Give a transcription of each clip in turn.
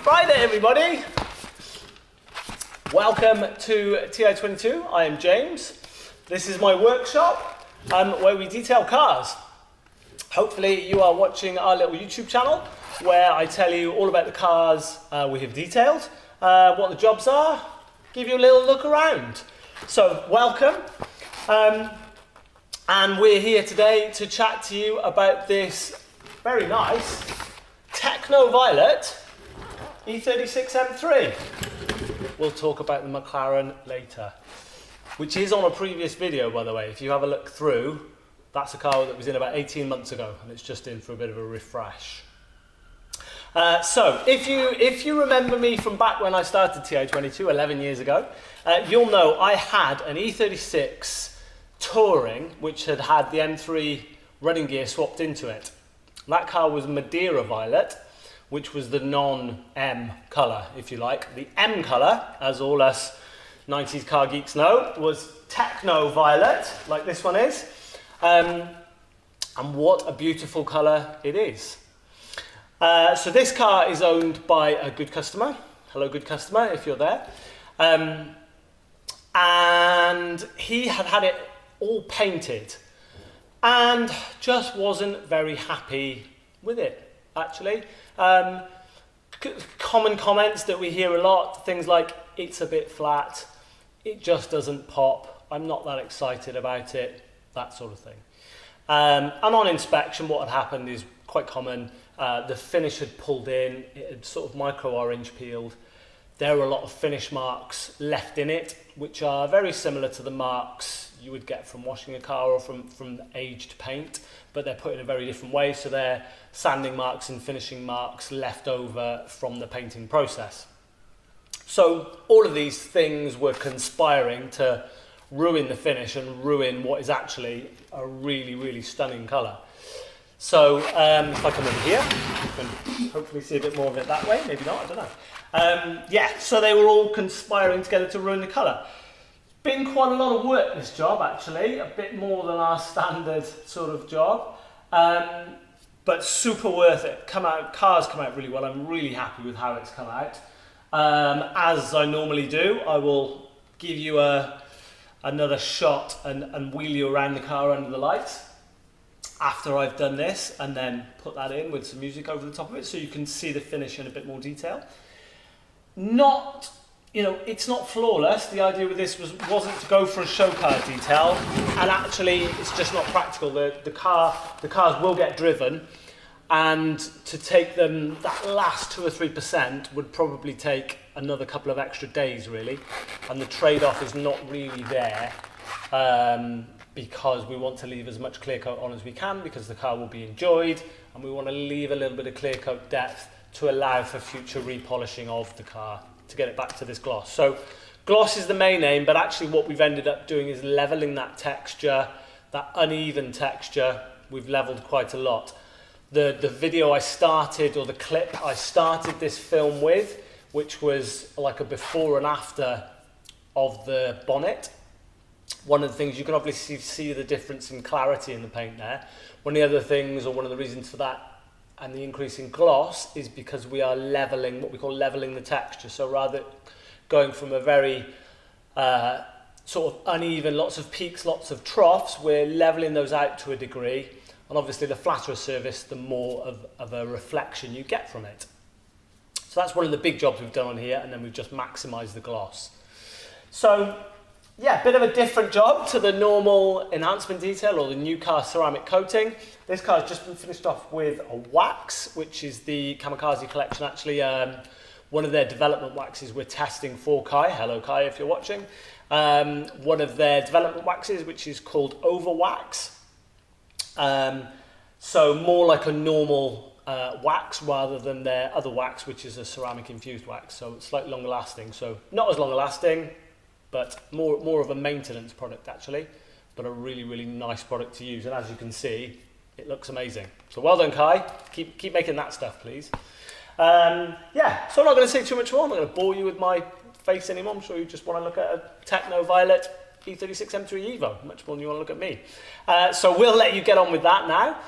Friday, everybody! Welcome to TI22. I am James. This is my workshop where we detail cars. Hopefully you are watching our little YouTube channel where I tell you all about the cars we have detailed, what the jobs are, give you a little look around. So welcome. And we're here today to chat to you about this very nice Techno Violet E36 M3. We'll talk about the McLaren later, which is on a previous video, by the way. If you have a look through, that's a car that was in about 18 months ago, and it's just in for a bit of a refresh. So, if you remember me from back when I started TI22 11 years ago, you'll know I had an E36 Touring, which had had the M3 running gear swapped into it. That car was Madeira Violet, which was the non-M colour, if you like. The M colour, as all us 90s car geeks know, was Techno Violet, like this one is. And what a beautiful colour it is. So this car is owned by a good customer. Hello, good customer, if you're there. And he had had it all painted and just wasn't very happy with it, actually. Common comments that we hear a lot, things like, it's a bit flat, it just doesn't pop, I'm not that excited about it, that sort of thing. And on inspection, what had happened is quite common. The finish had pulled in, it had sort of micro-orange peeled. There were a lot of finish marks left in it, which are very similar to the marks you would get from washing a car or from aged paint, but they're put in a very different way, so they're sanding marks and finishing marks left over from the painting process. So all of these things were conspiring to ruin the finish and ruin what is actually a really, really stunning colour. So if I come over here, you can hopefully see a bit more of it that way, maybe not, I don't know. Yeah, so they were all conspiring together to ruin the colour. Been quite a lot of work, this job, actually, a bit more than our standard sort of job, but super worth it. Cars come out really well. I'm really happy with how it's come out. As I normally do, I will give you another shot and wheel you around the car under the lights after I've done this, and then put that in with some music over the top of it so you can see the finish in a bit more detail. It's not flawless. The idea with this wasn't to go for a show car detail, and actually it's just not practical. The cars will get driven, and to take them that last 2 or 3% would probably take another couple of extra days, really, and the trade-off is not really there, because we want to leave as much clear coat on as we can because the car will be enjoyed, and we want to leave a little bit of clear coat depth to allow for future repolishing of the car to get it back to this gloss. So gloss is the main aim, but actually what we've ended up doing is leveling that texture, that uneven texture. We've leveled quite a lot. The video I started, or the clip I started this film with, which was like a before and after of the bonnet. One of the things, you can obviously see the difference in clarity in the paint there. One of the other things, or one of the reasons for that and the increase in gloss, is because we are leveling, what we call leveling the texture. So rather going from a very sort of uneven, lots of peaks, lots of troughs, we're leveling those out to a degree. And obviously the flatter a surface, the more of a reflection you get from it. So that's one of the big jobs we've done on here, and then we've just maximised the gloss. So yeah, a bit of a different job to the normal enhancement detail or the new car ceramic coating. This car has just been finished off with a wax, which is the Kamikaze collection, actually. One of their development waxes we're testing for Kai. Hello Kai, if you're watching. One of their development waxes, which is called Over Wax. So more like a normal wax rather than their other wax, which is a ceramic infused wax. So it's slightly longer lasting. So not as long lasting, but more of a maintenance product actually, but a really, really nice product to use. And as you can see, it looks amazing. So well done, Kai. Keep making that stuff, please. Yeah, so I'm not going to say too much more. I'm not going to bore you with my face anymore. I'm sure you just want to look at a Techno Violet E36 M3 Evo, much more than you want to look at me. So we'll let you get on with that now.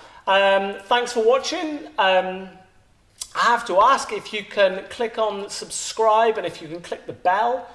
Thanks for watching. I have to ask if you can click on subscribe, and if you can click the bell,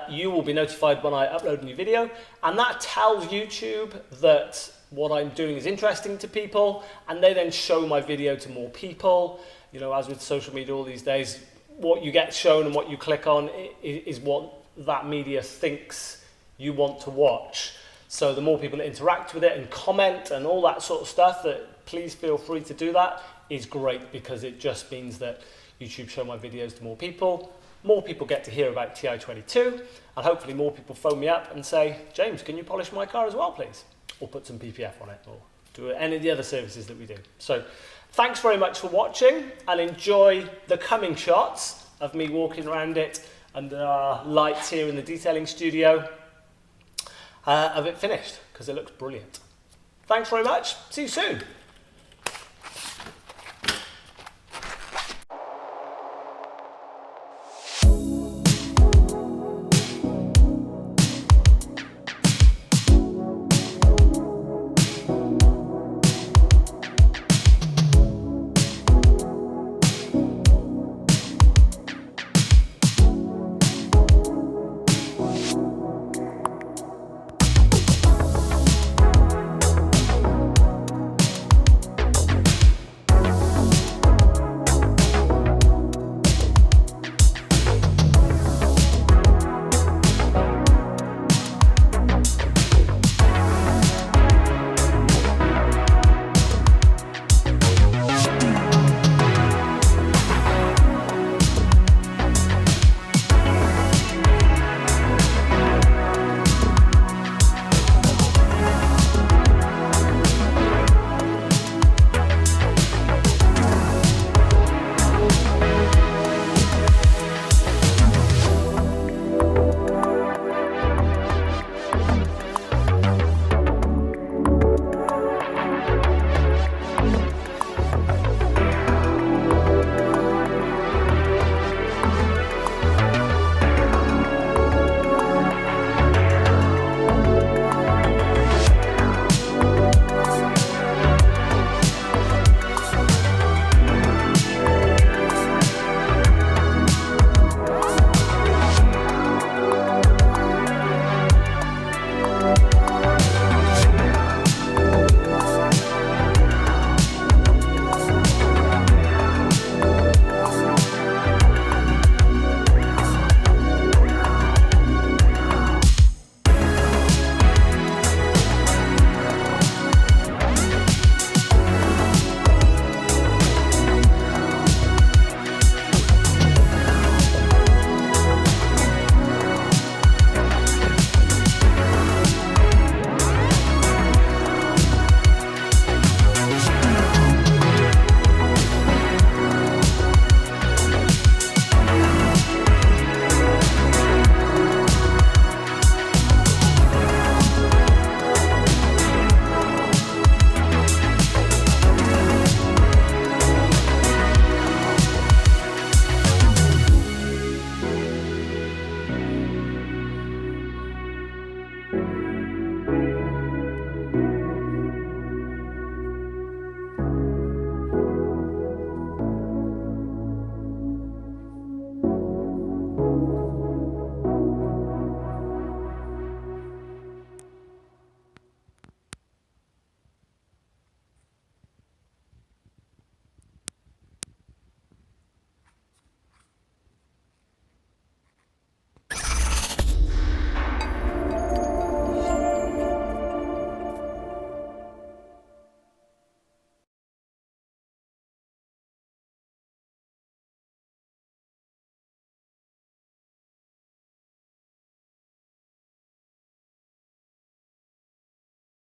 you will be notified when I upload a new video, and that tells YouTube that what I'm doing is interesting to people, and they then show my video to more people. You know, as with social media all these days, what you get shown and what you click on is what that media thinks you want to watch. So the more people that interact with it and comment and all that sort of stuff, that please feel free to do that, is great, because it just means that YouTube show my videos to more people get to hear about TI-22, and hopefully more people phone me up and say, James, can you polish my car as well, please? Or put some PPF on it, or do any of the other services that we do. So thanks very much for watching, and enjoy the coming shots of me walking around it under our lights here in the detailing studio of it finished, because it looks brilliant. Thanks very much. See you soon.